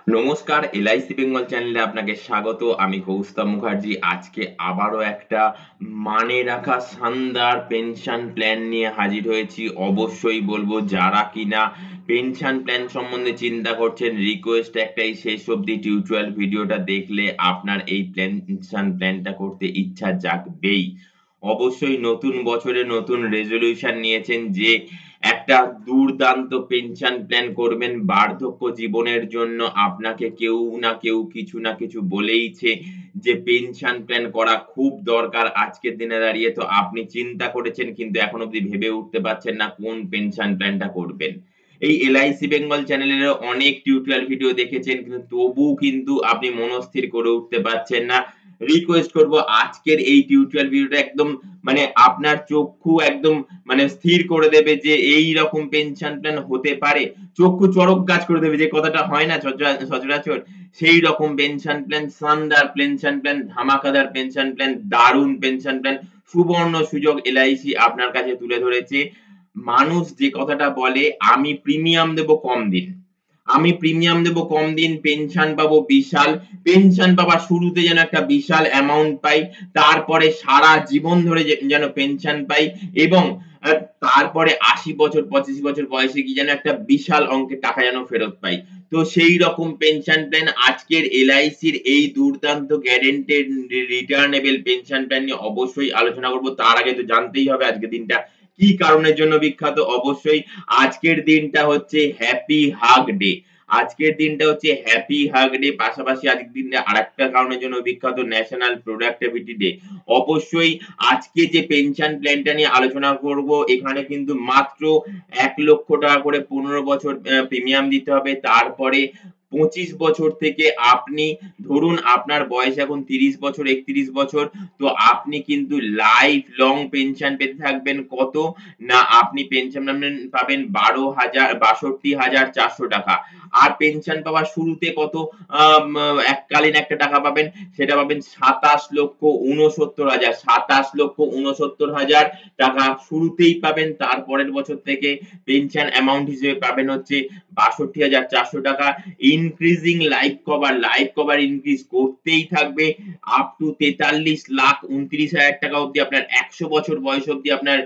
নমস্কার, এলআইসি বেঙ্গল চ্যানেলে আপনাকে স্বাগত। আমি কৌস্তব মুখার্জি। আজকে আবারও একটা মানে রাখা শানদার পেনশন প্ল্যান নিয়ে হাজির হয়েছি। অবশ্যই বলবো যারা কিনা পেনশন প্ল্যান সম্বন্ধে চিন্তা করছেন, রিকোয়েস্ট একটাই, শেষ অবধি টিউটোরিয়াল ভিডিওটা দেখলে আপনার এই পেনশন প্ল্যানটা করতে ইচ্ছা জাগবেই। অবশ্যই নতুন বছরে নতুন রেজলিউশন নিয়েছেন যে একটা দুর্দান্ত পেনশন প্ল্যান করবেন বার্ধক্য জীবনের জন্য। আপনাকে কেউ না কেউ কিছু না কিছু বলেইছে যে পেনশন প্ল্যান করা খুব দরকার আজকের দিনে দাঁড়িয়ে। তো আপনি চিন্তা করেছেন কিন্তু এখন অব্দি ভেবে উঠতে পারছেন না কোন পেনশন প্ল্যানটা করবেন। এই এলআইসি বেঙ্গল চ্যানেলের অনেক টিউটোরিয়াল ভিডিও দেখেছেন কিন্তু তবুও কিন্তু আপনি মনস্থির করে উঠতে পারছেন না। রিকোয়েস্ট করব আজকের এই টিউটোরিয়াল ভিডিওটা একদম মানে আপনার চক্ষু একদম মানে স্থির করে দেবে যে এই রকম পেনশন প্ল্যান হতে পারে। চক্ষু চড়ক গাছ করে দেবে, যে কথাটা হয় না সচরাচর, সেই রকম পেনশন প্ল্যান, শানদার পেনশন প্ল্যান, ধামাকাদার পেনশন প্ল্যান, দারুণ পেনশন প্ল্যান, সুবর্ণ সুযোগ এলআইসি আপনার কাছে তুলে ধরেছে। মানুষ যে কথাটা বলে আমি প্রিমিয়াম দেব কম দিন, আমি প্রিমিয়াম দেব কম দিন, পেনশন পাবো বিশাল, পেনশন পাবার শুরুতে যেন একটা বিশাল অ্যামাউন্ট পাই, তারপরে সারা জীবন ধরে যেন পেনশন পাই এবং তারপরে ৮০ বছর ৮৫ বছর বয়সে গিয়ে যেন একটা বিশাল অঙ্কের টাকা যেন ফেরত পাই। তো সেই রকম পেনশন প্ল্যান আজকের এলআইসির এই দুর্দান্ত গ্যারান্টেড রিটার্নেবল পেনশন প্ল্যান নিয়ে অবশ্যই আলোচনা করব। তার আগে তো জানতেই হবে আজকের দিনটা কি কারণের জন্য বিখ্যাত। অবশ্যই আজকের দিনটা হচ্ছে হ্যাপি হাগ ডে। আজকের দিনটা হচ্ছে হ্যাপি হাগ ডে, পাশাপাশি আজকের দিনটা আরেকটা কারণের জন্য বিখ্যাত, ন্যাশনাল প্রোডাক্টিভিটি ডে। অবশ্যই আজকে যে পেনশন প্ল্যানটা নিয়ে আলোচনা করব এখানে কিন্তু মাত্র ১ লক্ষ টাকা করে ১৫ বছর প্রিমিয়াম দিতে হবে। তারপরে ২৫ বছর থেকে আপনি ধরুন আপনার বয়স এখন ৩০ বছর ৩১ বছর, তো আপনি কিন্তু লাইফ লং পেনশন পেতে থাকবেন। কত না আপনি পেনশন পাবেন ৬২,৪০০ টাকা। আর পেনশন পাওয়ার শুরুতে কত এককালীন একটা টাকা পাবেন, সেটা পাবেন ২৭,৬৯,০০০, ২৭,৬৯,০০০ টাকা শুরুতেই পাবেন। তারপরের বছর থেকে পেনশন অ্যামাউন্ট হিসেবে পাবেন হচ্ছে ৬২,৪০০ টাকা। ইনক্রিজিং লাইফ কভার ইনক্রিজ করতেই থাকবে আপ টু ৪৩,২৯,০০০ টাকা অবধি আপনার ১০০ বছর বয়স অবধি আপনার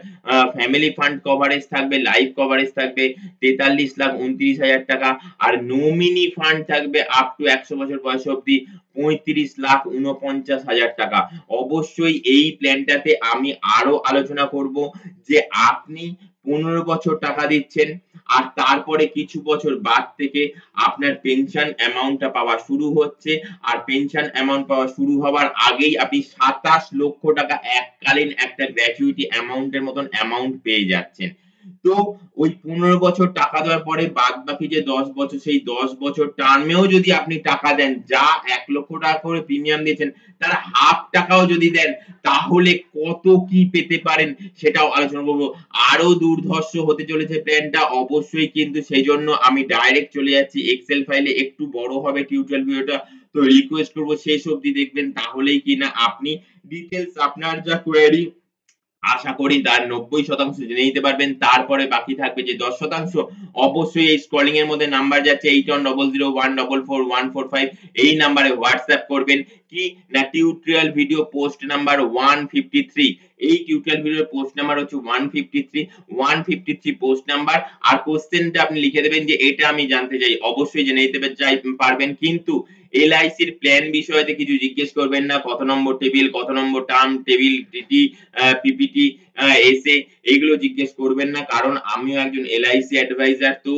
ফ্যামিলি ফান্ড কভারেজ থাকবে, লাইফ কভারেজ থাকবে ৪৩,২৯,০০০ টাকা। আর নমিনি ফান্ড থাকবে আপ টু ১০০ বছর বয়স অবধি ৩৫,৪৯,০০০ টাকা। অবশ্যই এই প্ল্যানটাতে আমি আরো আলোচনা করব যে আপনি ১৫ বছর টাকা দিচ্ছেন আর তারপরে কিছু বছর বাদ থেকে আপনার পেনশন অ্যামাউন্টটা পাওয়া শুরু হচ্ছে। আর পেনশন অ্যামাউন্ট পাওয়া শুরু হওয়ার আগেই আপনি ২৭ লক্ষ টাকা এককালীন একটা গ্র্যাচুইটি অ্যামাউন্টের মতন অ্যামাউন্ট পেয়ে যাচ্ছেন। তো ওই ১৫ বছর টাকা দেওয়ার পরে বাদবাকি যে ১০ বছর, সেই ১০ বছর টার্মেও যদি আপনি টাকা দেন, যা ১ লক্ষ টাকা করে প্রিমিয়াম দিয়েছেন তার হাফ টাকাও যদি দেন, তাহলে কত কি পেতে পারেন সেটাও আলোচনা করব। আরো দুর্ধর্ষ হতে চলেছে প্ল্যানটা। অবশ্যই কিন্তু সেইজন্য আমি ডাইরেক্ট চলে যাচ্ছি এক্সেল ফাইলে, একটু বড় হবে টিউটোরিয়াল ভিডিওটা। তো রিকোয়েস্ট করব শেষ অবধি দেখবেন, তাহলেই কিনা আপনি ডিটেইলস আপনার যা কোয়েরি আশা করি তার ৯০% জেনে নিতে পারবেন। তারপরে বাকি থাকবে যে ১০% অবশ্যই এই স্ক্রলিং এর মধ্যে নাম্বার যাচ্ছে 8100144145, এই নাম্বারে WhatsApp করবেন। কি না টিউটোরিয়াল ভিডিও পোস্ট নাম্বার 153, এই টিউটোরিয়াল ভিডিওর পোস্ট নাম্বার হচ্ছে 153, 153 পোস্ট নাম্বার। আর কোশ্চেনটা আপনি লিখে দেবেন যে এটা আমি জানতে চাই, অবশ্যই জেনে নিতে পারবেন। কিন্তু এলআইসির প্ল্যান বিষয়তে কিছু জিজ্ঞেস করবেন না, কত নম্বর টেবিল, কত নম্বর term table, TT, PPT, SA, এগুলো জিজ্ঞেস করবেন না। কারণ আমিও একজন এলআইসি অ্যাডভাইজার। তো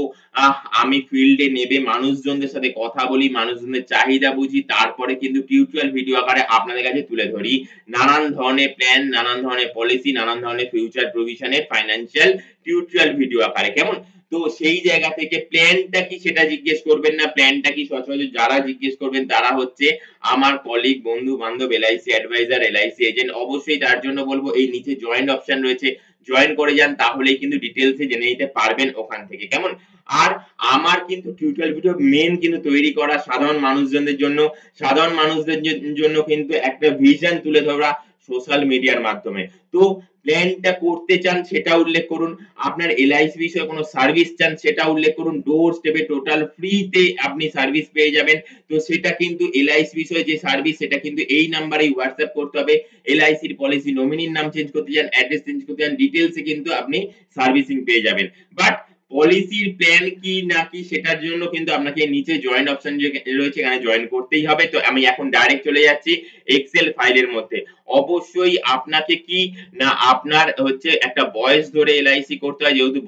আমি ফিল্ডে নেবে মানুষজনদের সাথে কথা বলি, মানুষজনের চাহিদা বুঝি, তারপরে কিন্তু টিউটোরিয়াল ভিডিও আকারে আপনাদের কাছে তুলে ধরি নানান ধরনের প্ল্যান, নানান ধরনের পলিসি, নানান ধরনের ফিউচার প্রভিশন এর ফাইন্যান্সিয়াল টিউটোরিয়াল ভিডিও আকারে। কেমন? তো সেই জায়গা থেকে প্ল্যানটা কি সেটা জিজ্ঞেস করবেন না। প্ল্যানটা কি সচরাচর যারা জিজ্ঞেস করবেন তারা হচ্ছে আমার কলিগ, বন্ধু-বান্ধব, এলআইসি অ্যাডভাইজার, এলআইসি এজেন্ট। অবশ্যই তার জন্য বলব এই নিচে জয়েন অপশন রয়েছে, জয়েন করে যান, তাহলেই কিন্তু ডিটেইলস এ জেনে নিতে পারবেন ওখান থেকে। কেমন? আর আমার কিন্তু টিউটোরিয়াল ভিডিও মেইন কিন্তু তৈরি করা সাধারণ মানুষজনদের জন্য, সাধারণ মানুষদের জন্য কিন্তু একটা ভিশন তুলে ধরা সোশ্যাল মিডিয়ার মাধ্যমে। তো প্ল্যানটা করতে চান সেটা উল্লেখ করুন, আপনার LIC বিষয়ে কোনো সার্ভিস চান সেটা উল্লেখ করুন, ডোর স্টেপে টোটাল ফ্রিতে আপনি সার্ভিস পেয়ে যাবেন। তো সেটা কিন্তু LIC বিষয়ে যে সার্ভিস সেটা কিন্তু এই নাম্বারেই WhatsApp করতে হবে। LIC র পলিসি নমিনির নাম চেঞ্জ করতে চান, অ্যাড্রেস চেঞ্জ করতে চান, ডিটেইলস এ কিন্তু আপনি সার্ভিসিং পেয়ে যাবেন। বাট পলিসির প্ল্যান কি না কি সেটার জন্য কিন্তু আপনাকে নিচে জয়েন অপশন যে রয়েছে এখানে জয়েন করতেই হবে। তো আমি এখন ডাইরেক্ট চলে যাচ্ছি এক্সেল ফাইলের মধ্যে। অবশ্যই আপনাকে কি না আপনার হচ্ছে একটা বয়স ধরে LIC করতে হয়, যেহেতু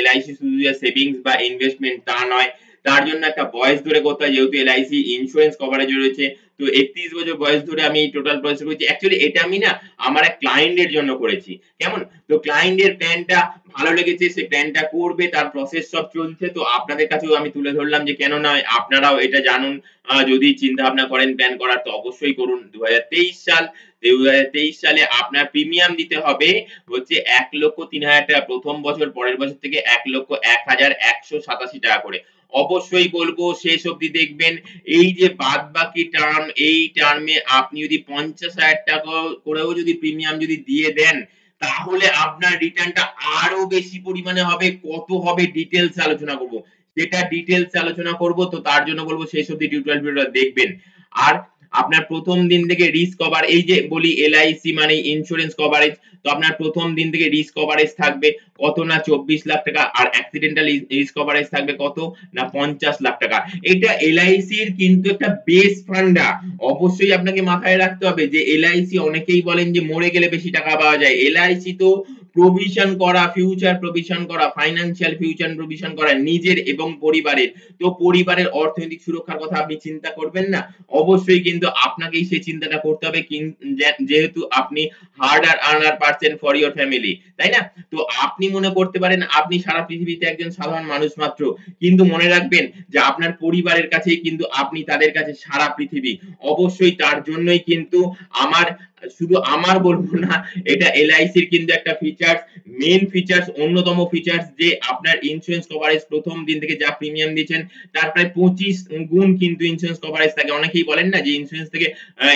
LIC শুধু যে সেভিংস বা ইনভেস্টমেন্ট তা নয়, তার জন্য একটা বয়স ধরে করতে হয়, যেহেতু LIC ইন্স্যুরেন্স কভারেজ রয়েছে। তো ৩১ বছর বয়স ধরে আমি টোটাল প্রসেস করেছি। অ্যাকচুয়ালি এটা আমি না আমার এক ক্লায়েন্ট এর জন্য করেছি। কেমন? তো ক্লায়েন্ট এর প্ল্যানটা ভালো লেগেছে, সে প্ল্যানটা করবে, তার প্রসেস সব চলছে। তো আপনাদের কাছেও আমি তুলে ধরলাম যে কেন নয় আপনারাও এটা জানুন। যদি চিন্তা ভাবনা করেন প্ল্যান করার তো অবশ্যই করুন। ২০২৩ সাল, ২০২৩ সালে আপনার প্রিমিয়াম দিতে হবে হচ্ছে ৳১,০৩,০০০ প্রথম বছর, পরের বছর থেকে ৳১,০০,১৮৭ করে। অবশ্যই বলবো শেষ অবধি দেখবেন। এই যে বাদবাকি টার্ম, এই টার্মে আপনি যদি ৳৫০,০০০ করেও যদি প্রিমিয়াম যদি দিয়ে দেন, তাহলে আপনার রিটার্নটা আরো বেশি পরিমাণে হবে। কত হবে ডিটেইলস এ আলোচনা করব। সেটা ডিটেইলস এ আলোচনা করব। তো তার জন্য বলব শেষ অবধি টিউটোরিয়াল ভিডিওটা দেখবেন। আর আপনার প্রথম দিন থেকে রিস্ক কভার, এই যে বলি LIC মানে ইন্স্যুরেন্স কভারেজ, তো আপনার প্রথম দিন থেকে রিস্ক কভারেজ থাকবে কত না ৳২৪,০০,০০০, আর অ্যাক্সিডেন্টাল রিস্ক কভারেজ থাকবে কত না ৳৫০,০০,০০০। এটা LIC র কিন্তু একটা বেস ফান্ডা। অবশ্যই আপনাকে মাথায় রাখতে হবে যে LIC, অনেকেই বলেন যে মরে গেলে বেশি টাকা পাওয়া যায়। LIC তো প্রভিশন করা, ফিউচার প্রভিশন করা, ফাইন্যান্সিয়াল ফিউচার প্রভিশন করা নিজের এবং পরিবারের। তো পরিবারের অর্থনৈতিক সুরক্ষার কথা আপনি চিন্তা করবেন না? অবশ্যই কিন্তু আপনাকেই সেই চিন্তাটা করতে হবে, যেহেতু আপনি harder earner person for your family, তাই না? তো আপনি মনে করতে পারেন আপনি সারা পৃথিবীতে একজন সাধারণ মানুষ মাত্র, কিন্তু মনে রাখবেন যে আপনার পরিবারের কাছেই কিন্তু আপনি, তাদের কাছে সারা পৃথিবী। অবশ্যই তার জন্যই কিন্তু আমার, শুধু আমার বলবো না, এটা LIC র কিন্তু একটা ফিচার্স, মেইন ফিচার্স, অন্যতম ফিচার্স, যে আপনার ইন্স্যুরেন্স কভারেজ প্রথম দিন থেকে যা প্রিমিয়াম দিচ্ছেন তার প্রায় ২৫ গুণ কিন্তু ইন্স্যুরেন্স কভারেজ থাকে। অনেকেই বলেন না যে ইন্স্যুরেন্স থেকে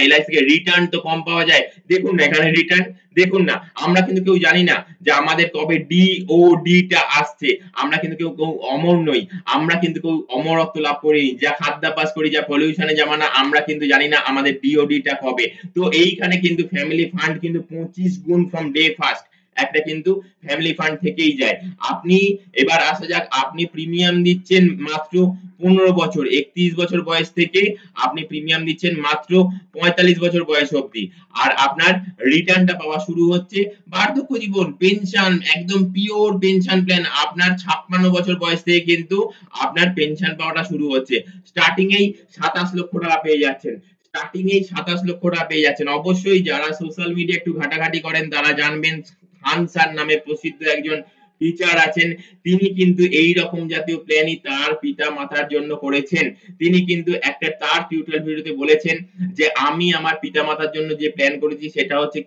LIC থেকে রিটার্ন তো কম পাওয়া যায়। দেখুন না এখানে রিটার্ন, দেখুন না, আমরা কিন্তু কেউ জানি না যে আমাদের কবে DOD টা আসছে। আমরা কিন্তু কেউ অমর নই। আমরা কিন্তু কেউ অমরত্ব লাভ করিনি। যা খাদ্যাভ্যাস করি, যা পলিউশনে জামানা, আমরা কিন্তু জানি না আমাদের DOD টা কবে। তো এইখানে কিন্তু ফ্যামিলি ফান্ড কিন্তু ২৫ গুণ ফ্রম ডে ফার্স্ট একটা কিন্তু ফ্যামিলি ফান্ড থেকেই যায়। আপনি, এবার আসা যাক, আপনি প্রিমিয়াম দিচ্ছেন মাত্র ১৫ বছর, ৩১ বছর বয়স থেকে আপনি প্রিমিয়াম দিচ্ছেন মাত্র ৪৫ বছর বয়স অবধি। আর আপনার রিটার্নটা পাওয়া শুরু হচ্ছে বার্ধক্য জীবন, পেনশন, একদম পিওর পেনশন প্ল্যান। আপনার ৫৬ বছর বয়স থেকে কিন্তু আপনার পেনশন পাওয়াটা শুরু হচ্ছে। স্টার্টিং এই ৳২৭,০০,০০০ পেয়ে যাচ্ছেন। স্টার্টিং এই ৳২৭,০০,০০০ পেয়ে যাচ্ছেন। অবশ্যই যারা সোশ্যাল মিডিয়া একটু ঘাটাঘাটি করেন তারা জানবেন, খান স্যার নামে প্রসিদ্ধ একজন টিচার আছেন। তিনি কিন্তু এই রকম জাতীয় প্ল্যানই তার পিতা-মাতার জন্য করেছেন। তিনি কিন্তু একটা তার টিউটোরিয়াল ভিডিওতে বলেছেন যে আমি আমার পিতা-মাতার জন্য যে প্ল্যান করেছি সেটা হচ্ছে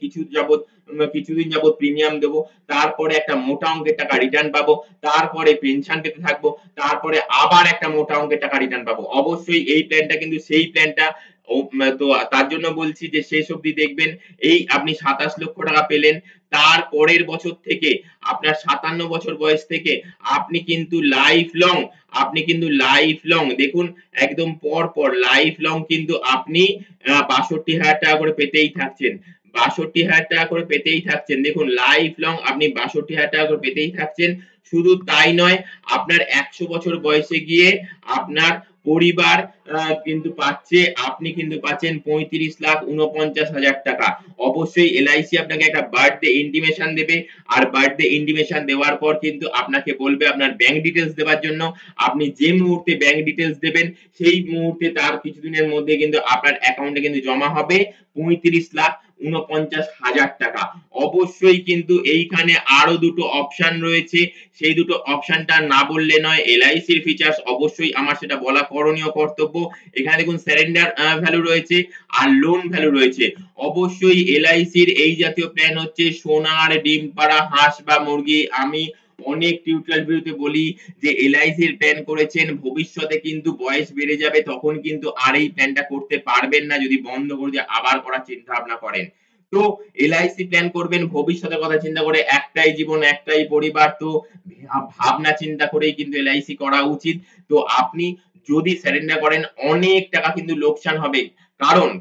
কিছুদিন যাবত প্রিমিয়াম দেব। তারপরে একটা মোটা অঙ্কের টাকা রিটার্ন পাবো। তারপরে পেনশন পেতে থাকবো। তারপরে আবার একটা মোটা অঙ্কের টাকা রিটার্ন পাবো। অবশ্যই এই প্ল্যানটা কিন্তু সেই প্ল্যানটা। তো তার জন্য বলছি যে শেষ অবধি দেখবেন। এই আপনি ৳২৭,০০,০০০ পেলেন। তার পরের বছর থেকে আপনার ৫৭ বছর বয়স থেকে আপনি কিন্তু লাইফ লং দেখুন, একদম পর লাইফ লং কিন্তু আপনি ৳৬২,০০০ করে পেতেই থাকছেন। ৳৬২,০০০ করে পেতেই থাকছেন। দেখুন লাইফ লং আপনি ৳৬২,০০০ করে পেতেই থাকছেন। শুধু তাই নয়, আপনার ১০০ বছর বয়সে গিয়ে আপনার পরিবার কিন্তু পাচ্ছে, আপনি কিন্তু পাচ্ছেন ৳৩৫,৪৯,০০০। অবশ্যই LIC আপনাকে একটা বার্থডে ইন্টিমেশন দেবে। আর বার্থডে ইন্টিমেশন দেওয়ার পর কিন্তু আপনাকে বলবে আপনার ব্যাংক ডিটেইলস দেওয়ার জন্য। আপনি যে মুহূর্তে ব্যাংক ডিটেইলস দেবেন সেই মুহূর্তে তার কিছুদিনের মধ্যে কিন্তু আপনার অ্যাকাউন্টে কিন্তু জমা হবে ৳৩৫,৪৯,০০০। অবশ্যই কিন্তু এইখানে আরো দুটো অপশন রয়েছে। সেই দুটো অপশনটা না বললে নয়। LIC র ফিচার্স অবশ্যই আমার সেটা বলা করণীয় কর্তব্য। এখানে দেখুন সারেন্ডার ভ্যালু রয়েছে আর লোন ভ্যালু রয়েছে। অবশ্যই LIC র এই জাতীয় প্ল্যান হচ্ছে সোনার ডিম পাড়া হাঁস বা মুরগি। আমি অনেক টিউটোরিয়াল ভিডিওতে বলি যে LIC র প্ল্যান করেছেন, ভবিষ্যতে কিন্তু বয়স বেড়ে যাবে, তখন কিন্তু আর এই প্ল্যানটা করতে পারবেন না যদি বন্ধ করে দিয়ে আবার করার চিন্তা ভাবনা করেন। তো এলআইসি প্ল্যান করবেন ভবিষ্যতের কথা চিন্তা করে, একটাই জীবন একটাই পরিবার, তো ভাবনা চিন্তা করেই কিন্তু এলআইসি করা উচিত। তো আপনি যদি সারেন্ডার করেন অনেক টাকা কিন্তু লোকসান হবে।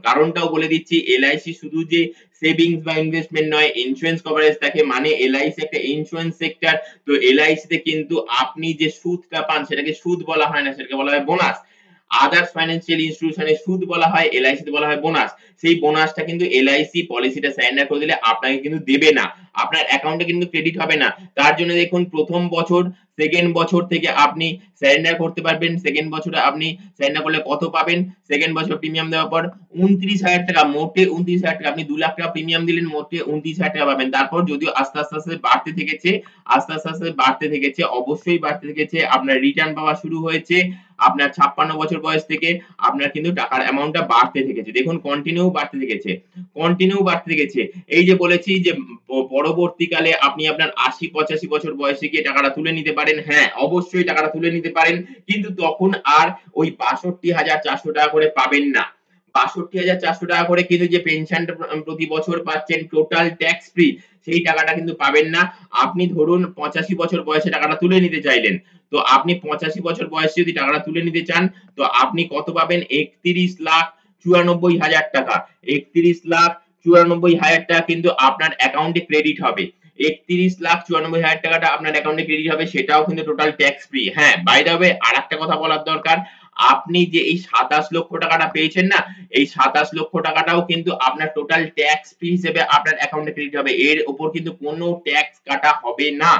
কারণটাও বলে দিচ্ছি, এলআইসি শুধু যে সেভিংস বা ইনভেস্টমেন্ট নয়, ইন্সুরেন্স কভারেজ থাকে, মানে এলআইসি একটা ইন্সুরেন্স সেক্টর। তো এলআইসি তে কিন্তু আপনি যে সুদটা পান সেটাকে সুদ বলা হয় না, সেটাকে বলা হয় বোনাস। আদার্স ফাইন্যান্সিয়াল ইনস্টিটিউশনে সুদ বলা হয়, এলআইসি তে বলা হয় বোনাস। সেই বোনাসটা কিন্তু এলআইসি পলিসিটা সারেন্ডার করে দিলে আপনাকে কিন্তু দেবে না, আপনার অ্যাকাউন্টে কিন্তু ক্রেডিট হবে না। তার জন্য দেখুন, প্রথম বছর, সেকেন্ড বছর থেকে আপনি সারেন্ডার করতে পারবেন। সেকেন্ড বছরে আপনি সারেন্ডার করলে কত পাবেন? সেকেন্ড বছর প্রিমিয়াম দেওয়ার পর 29,000 টাকা, মোটে 29,000 টাকা। আপনি 2 লাখ টাকা প্রিমিয়াম দিলেন, মোটে 29,000 টাকা পাবেন। তারপর যদিও আস্তে আস্তে বাড়তে থেকেছে, অবশ্যই বাড়তে থেকেছে। আপনার রিটার্ন পাওয়া শুরু হয়েছে আপনার 56 বছর বয়স থেকে। আপনার কিন্তু টাকার অ্যামাউন্টটা বাড়তে থেকেছে। দেখুন কন্টিনিউ বাড়তে থেকেছে। এই যে বলেছি যে পরবর্তীকালে আপনি আপনার ৮০-৮৫ বছর বয়সে গিয়ে টাকাটা তুলে নিতে পারেন। হ্যাঁ, অবশ্যই টাকাটা তুলে নিতে পারেন। কিন্তু তখন আর ওই ৬২,৪০০ টাকা করে পাবেন না। ৬২,৪০০ টাকা করে কিন্তু যে পেনশনটা প্রতি বছর পাচ্ছেন টোটাল ট্যাক্স ফ্রি, সেই টাকাটা কিন্তু পাবেন না। আপনি ধরুন ৮৫ বছর বয়সে টাকাটা তুলে নিতে চাইলেন। তো আপনি ৮৫ বছর বয়সে যদি টাকাটা তুলে নিতে চান, তো আপনি কত পাবেন? ৩১,৯৪,হাজার টাকা। ৩১,৯৪,হাজার টাকা কিন্তু আপনার অ্যাকাউন্টে ক্রেডিট হবে। ৩১,৯৪,হাজার টাকাটা আপনার অ্যাকাউন্টে ক্রেডিট হবে, সেটাও কিন্তু টোটাল ট্যাক্স ফ্রি। হ্যাঁ, বাই দ্য ওয়ে আরেকটা কথা বলার দরকার, আপনি যে এই ২৭ লক্ষ টাকাটা পেয়েছেন না, এই ২৭ লক্ষ টাকাটাও কিন্তু আপনার টোটাল ট্যাক্স ফ্রি হিসেবে আপনার অ্যাকাউন্টে ক্রেডিট হবে। এর উপর কিন্তু কোনো ট্যাক্স কাটা হবে না।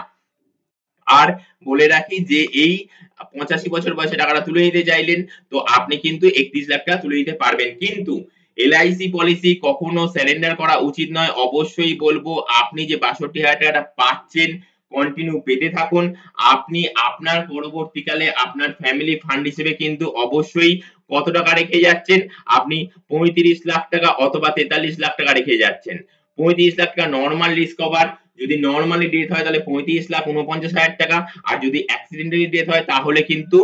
আর বলে রাখি যে এই ৮৫ বছর বয়সে টাকাটা তুলে নিতে চাইলেন, তো আপনি কিন্তু ৩১ লাখ টাকা তুলে নিতে পারবেন। কিন্তু এলআইসি পলিসি কখনো সারেন্ডার করা উচিত নয়। অবশ্যই বলবো, আপনি যে ৬২,০০০ টাকাটা পাচ্ছেন কন্টিনিউ পেতে থাকুন। আপনি আপনার পরবর্তীকালে আপনার ফ্যামিলি ফান্ড হিসেবে কিন্তু অবশ্যই কত টাকা রেখে যাচ্ছেন? আপনি ৩৫ লাখ টাকা অথবা ৪৩ লাখ টাকা রেখে যাচ্ছেন। ৩৫ লাখ টাকা নরমাল রিস্ক কভার, যদি নরমালি ডেথ হয় তাহলে ৩৫,৪৯,০০০ টাকা, আর যদি অ্যাক্সিডেন্টালি ডেথ হয় তাহলে কিন্তু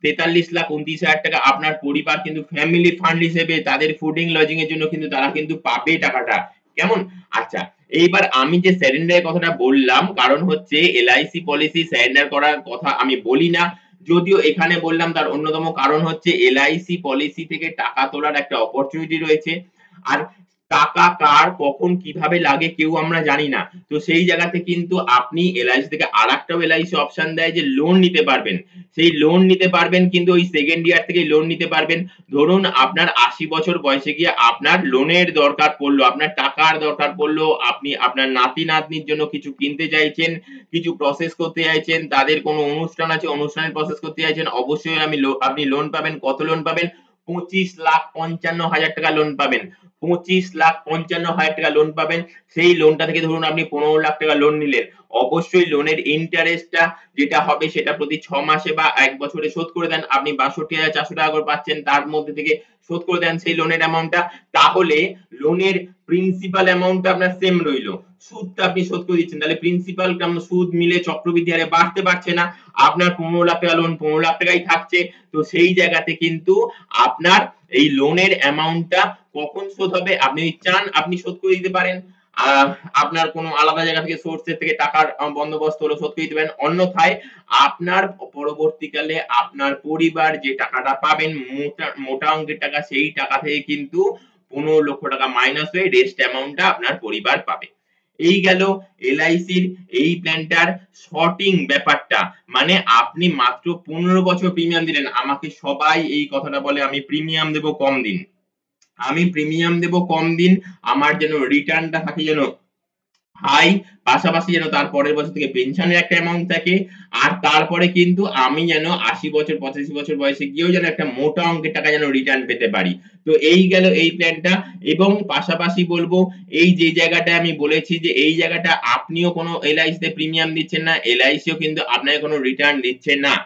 ৪৩,২৯,০০০ টাকা আপনার পরিবার কিন্তু ফ্যামিলি ফান্ড হিসেবে তাদের ফুডিং লজিং এর জন্য কিন্তু তারা কিন্তু পাবে টাকাটা। কেমন? আচ্ছা, এইবার আমি যে সারেন্ডারের কথাটা বললাম, কারণ হচ্ছে এলআইসি পলিসি সারেন্ডার করার কথা আমি বলি না। যদিও এখানে বললাম, তার অন্যতম কারণ হচ্ছে এলআইসি পলিসি থেকে টাকা তোলার একটা অপরচুনিটি রয়েছে। আর টাকা কার কখন কিভাবে লাগে কেউ আমরা জানি না। তো সেই জায়গাতে কিন্তু আপনি এলআইসি থেকে আরেকটাও এলআইসি অপশন দেয় যে লোন নিতে পারবেন। সেই লোন নিতে পারবেন কিন্তু ওই সেকেন্ড ইয়ার থেকেই লোন নিতে পারবেন। ধরুন আপনার ৮০ বছর বয়সে গিয়ে আপনার লোনের দরকার পড়লো, আপনার টাকার দরকার পড়লো, আপনি আপনার নাতি-নাতনির জন্য কিছু কিনতে চাইছেন, কিছু প্রসেস করতে চাইছেন, তাদের কোনো অনুষ্ঠান আছে, অনুষ্ঠানের প্রসেস করতে চাইছেন, অবশ্যই আপনি লোন পাবেন। কত লোন পাবেন? ২৫,৫৫,০০০ টাকা লোন পাবেন। ২৫,৫৫,০০০ টাকা লোন পাবেন। সেই লোনটা থেকে ধরুন আপনি ১৫ লাখ টাকা লোন নিলেন। অবশ্যই লোনের ইন্টারেস্টটা যেটা হবে সেটা প্রতি ৬ মাসে বা ১ বছরে শোধ করে দেন। আপনি ৬২,৪০০ টাকা করে পাচ্ছেন, তার মধ্যে থেকে শোধ করে দেন সেই লোনের অ্যামাউন্টটা। তাহলে লোনের প্রিন্সিপাল অ্যামাউন্টটা আপনার সেম রইলো। সুদটা আপনি শোধ করে দিচ্ছেন। তাহলে প্রিন্সিপাল সুদ মিলে চক্রবৃদ্ধি হারে বাড়তে পারছে না। আপনার ১৫ লাখ টাকা লোন ১৫ লাখ টাকাই থাকছে। তো সেই জায়গাতে কিন্তু আপনার এই লোনের অ্যামাউন্টটা কখন শোধ হবে, আপনি যদি চান আপনি শোধ করে দিতে পারেন। আপনার কোনো আলাদা জায়গা থেকে সোর্সের থেকে টাকার বন্দোবস্ত হলে শোধ করে দিতে পারেন। অন্যথায় আপনার পরবর্তীকালে আপনার পরিবার যে টাকাটা পাবেন, মোটা অঙ্কের টাকা, সেই টাকা থেকে কিন্তু ১৫ লক্ষ টাকা মাইনাস হয়ে রেস্ট অ্যামাউন্টটা আপনার পরিবার পাবে। এই গেল এলআইসির এই প্ল্যানটার শর্টিং ব্যাপারটা। মানে আপনি মাত্র ১৫ বছর প্রিমিয়াম দিলেন। আমাকে সবাই এই কথাটা বলে, আমি প্রিমিয়াম দেব কম দিন, আমি প্রিমিয়াম দেব কম দিন, আমার যেন রিটার্নটা থাকে যেন হাই, পাশাপাশি যেন তার পরের বছর থেকে পেনশনের একটা অ্যামাউন্ট থাকে, আর তারপরে কিন্তু আমি যেন ৮০ বছর ৮৫ বছর বয়সে গিয়েও যেন একটা মোটা অঙ্কের টাকা যেন রিটার্ন পেতে পারি। তো এই গেল এই প্ল্যানটা। এবং পাশাপাশি বলবো, এই যে জায়গাটা আমি বলেছি যে এই জায়গাটা আপনিও কোনো এলআইসি তে প্রিমিয়াম দিচ্ছেন না, এলআইসিও কিন্তু আপনাকে কোনো রিটার্ন দিচ্ছে না।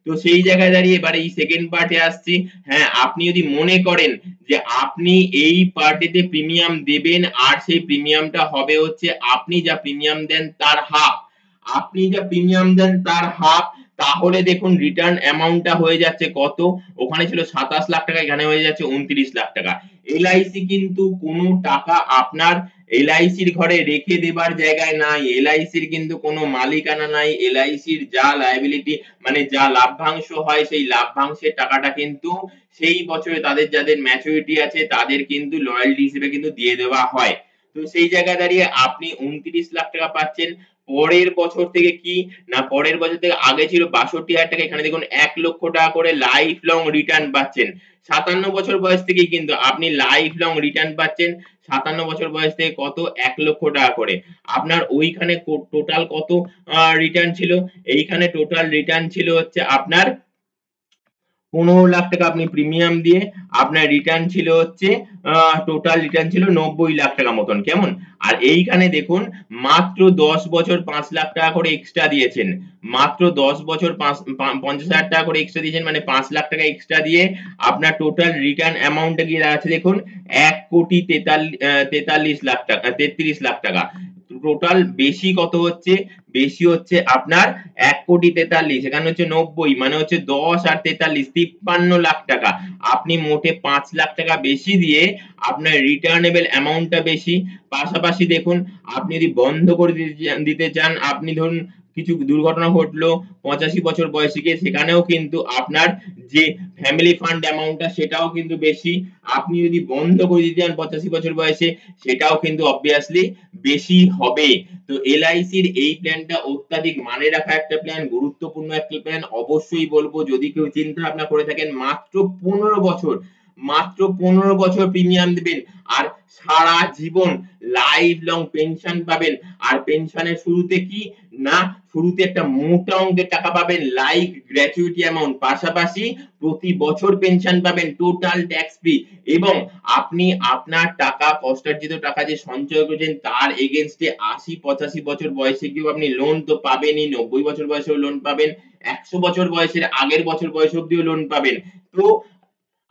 তো সেই জায়গায় দাঁড়িয়ে এবারে এই সেকেন্ড পার্টে আসছি। হ্যাঁ, আপনি যদি মনে করেন যে আপনি এই পার্টিতে প্রিমিয়াম দেবেন, আর সেই প্রিমিয়ামটা হবে হচ্ছে আপনি যা প্রিমিয়াম দেন তার হাফ, আপনি যা প্রিমিয়াম দেন তার হাফ, তাহলে দেখুন রিটার্ন অ্যামাউন্টটা হয়ে যাচ্ছে কত? ওখানে ছিল ২৭ লাখ টাকা, এখানে হয়ে যাচ্ছে ২৯ লাখ টাকা। এলআইসি কিন্তু কোনো টাকা আপনার এলআইসির ঘরে রেখে দেবার জায়গায় নাই, এলআইসির কিন্তু কোনো মালিকানা নাই, এলআইসির যা লায়াবিলিটি মানে যা লাভ্যাংশ হয় সেই লাভ্যাংশের টাকাটা কিন্তু সেই বছরে তাদের যাদের ম্যাচুরিটি আছে তাদের কিন্তু লয়ালটি হিসেবে কিন্তু দিয়ে দেওয়া হয়। তো সেই জায়গায় দাঁড়িয়ে আপনি 29 লাখ টাকা পাচ্ছেন। পরের বছর থেকে কি না, পরের বছর থেকে আগে ছিল 62,000 টাকা, এখানে দেখুন 1 লক্ষ টাকা করে লাইফ লং রিটার্ন পাচ্ছেন। 57 বছর বয়স থেকে কিন্তু আপনি লাইফ লং রিটার্ন পাচ্ছেন। 57 বছর বয়স থেকে কত, 1 লক্ষ টাকা করে। আপনার ওইখানে টোটাল কত রিটার্ন ছিল, এইখানে টোটাল রিটার্ন ছিল হচ্ছে আপনার 15 লাখ টাকা আপনি প্রিমিয়াম দিয়ে আপনার রিটার্ন ছিল হচ্ছে টোটাল রিটার্ন ছিল 90 লাখ টাকা মতন, কেমন? আর এইখানে দেখুন মাত্র 10 বছর 5 লাখ টাকা করে এক্সট্রা দিয়েছেন, মাত্র 10 বছর 50,000 টাকা করে এক্সট্রা দিয়েছেন, মানে 5 লাখ টাকা এক্সট্রা দিয়ে আপনার টোটাল রিটার্ন অ্যামাউন্টটা গিয়ে দাঁড়াচ্ছে দেখুন 1,43,00,000 টাকা, 33 লাখ টাকা। টোটাল বেশি কত হচ্ছে, বেশি হচ্ছে আপনার 1,43,00,000, এখানে হচ্ছে 90, মানে হচ্ছে 10 আর 43 53 লাখ টাকা। আপনি মোটে 5 লাখ টাকা বেশি দিয়ে আপনার রিটার্নেবল অ্যামাউন্টটা বেশি। পাশাপাশি দেখুন আপনি যদি বন্ধ করে দিতে চান, আপনি ধরুন কিছু দুর্ঘটনা ঘটলো 85 বছর বয়সে গিয়ে, সেখানেও কিন্তু আপনার যে ফ্যামিলি ফান্ড অ্যামাউন্টটা সেটাও কিন্তু বেশি। আপনি যদি বন্ধ করে দিতে চান 85 বছর বয়সে, সেটাও কিন্তু অবভিয়াসলি বেশি হবে। তো এলআইসির এই প্ল্যানটা অত্যাধিক মানে রাখা একটা প্ল্যান, গুরুত্বপূর্ণ একটা প্ল্যান। অবশ্যই বলবো যদি কেউ চিন্তা ভাবনা করে থাকেন, মাত্র 15 বছর, মাত্র 15 বছর প্রিমিয়াম দিবেন আর সারা জীবন লাইফ লং পেনশন পাবেন। আর পেনশনের শুরুতে কি না, শুরুতে একটা মোটা অঙ্কের টাকা পাবেন লাইক গ্র্যাচুইটি অ্যামাউন্ট, পাশাপাশি প্রতি বছর পেনশন পাবেন টোটাল ট্যাক্স ফ্রি। এবং আপনি আপনার টাকা, কষ্টার্জিত টাকা যে সঞ্চয় করেছেন তার এগেইনস্টে 80 85 বছর বয়সে গিয়েও আপনি লোন তো পাবেনই, 90 বছর বয়সেও লোন পাবেন, 100 বছর বয়সের আগের বছর বয়স অব্দিও লোন পাবেন। তো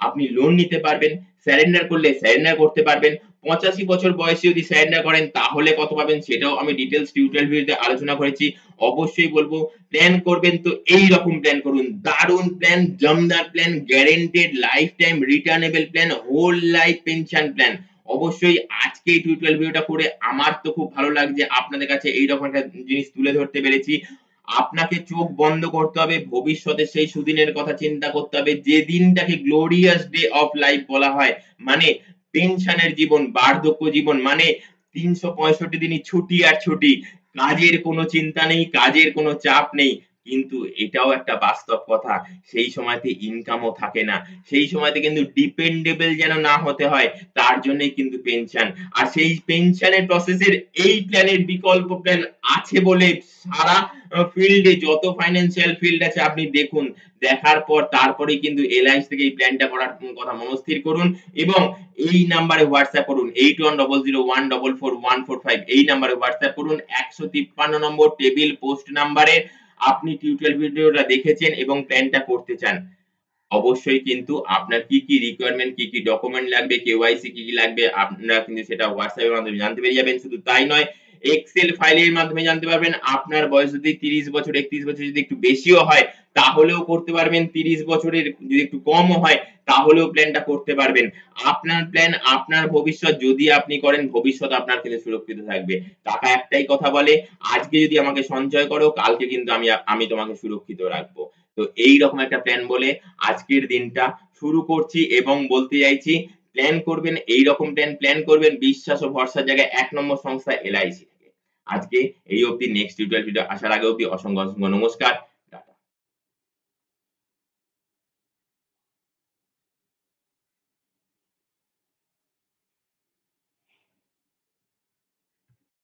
আপনি লোন নিতে পারবেন, সারেন্ডার করলে সারেন্ডার করতে পারবেন। 85 বছর বয়সে যদি সারেন্ডার করেন তাহলে কত পাবেন সেটাও আমি ডিটেইলস টিউটোরিয়াল ভিডিওতে আলোচনা করেছি। অবশ্যই বলবো প্ল্যান করবেন তো এই রকম প্ল্যান করুন, দারুন প্ল্যান, জমদার plan, guaranteed lifetime returnable plan, whole life pension plan. অবশ্যই আজকে এই টিউটোরিয়াল ভিডিওটা করে আমার তো খুব ভালো লাগছে আপনাদের কাছে এইরকম একটা জিনিস তুলে ধরতে পেরেছি। আপনাকে চোখ বন্ধ করতে হবে, ভবিষ্যতে সেই সুদিনের কথা চিন্তা করতে হবে যে দিনটাকে গ্লোরিয়াস ডে অফ লাইফ বলা হয়, মানে পেনশনের জীবন, বার্ধক্য জীবন, মানে 365 দিনই ছুটি আর ছুটি, কাজের কোনো চিন্তা নেই, কাজের কোনো চাপ নেই। কিন্তু এটাও একটা বাস্তব কথা, সেই সময়তে ইনকামও থাকে না, সেই সময়তে কিন্তু ডিপেন্ডেবল যেন না হতে হয়, তার জন্যই কিন্তু পেনশন। আর সেই পেনশনের প্রসেসের এই প্ল্যানের বিকল্প প্ল্যান আছে বলে সারা ফিল্ডে যত ফাইন্যান্সিয়াল ফিল্ড আছে আপনি দেখুন, দেখার পর তারপরেই কিন্তু এলআইসি থেকে এই প্ল্যানটা করার কথা মনস্থির করুন। এবং এই নাম্বারে হোয়াটসঅ্যাপ করুন 8100144145, এই নাম্বারে হোয়াটসঅ্যাপ করুন। 153 নম্বর টেবিল পোস্ট নাম্বারে আপনি টিউটোরিয়াল ভিডিওটা দেখেছেন এবং প্ল্যানটা করতে চান। অবশ্যই কিন্তু আপনার কি কি রিকোয়ারমেন্ট, কি কি ডকুমেন্ট লাগবে, কেওয়াইসি কি কি লাগবে আপনারা কিন্তু সেটা হোয়াটসঅ্যাপ এর মাধ্যমে জানতে পেরে যাবেন। শুধু তাই নয়, এক্সেল ফাইলের মাধ্যমে জানতে পারবেন। আপনার বয়স যদি 30 বছর 31 বছর যদি একটু বেশিও হয় তাহলেও করতে পারবেন, 30 বছরের যদি একটু কমও হয় তাহলেও প্ল্যানটা করতে পারবেন। আপনার প্ল্যান, আপনার ভবিষ্যৎ, যদি আপনি করেন ভবিষ্যৎ আপনার ক্ষেত্রে সুরক্ষিত থাকবে। টাকা একটাই কথা বলে, আজকে যদি আমাকে সঞ্চয় করো কালকে কিন্তু আমি তোমাকে সুরক্ষিত রাখবো। তো এইরকম একটা প্ল্যান বলে আজকের দিনটা শুরু করছি এবং বলতে চাইছি প্ল্যান করবেন, এইরকম প্ল্যান করবেন বিশ্বাস ও ভরসার জায়গায় 1 নম্বর সংস্থা এলআইসি থেকে। আজকে এই অবধি, নেক্সট টিউটোরিয়াল ভিডিও আসার আগে অবধি অসংখ্য অসংখ্য নমস্কার।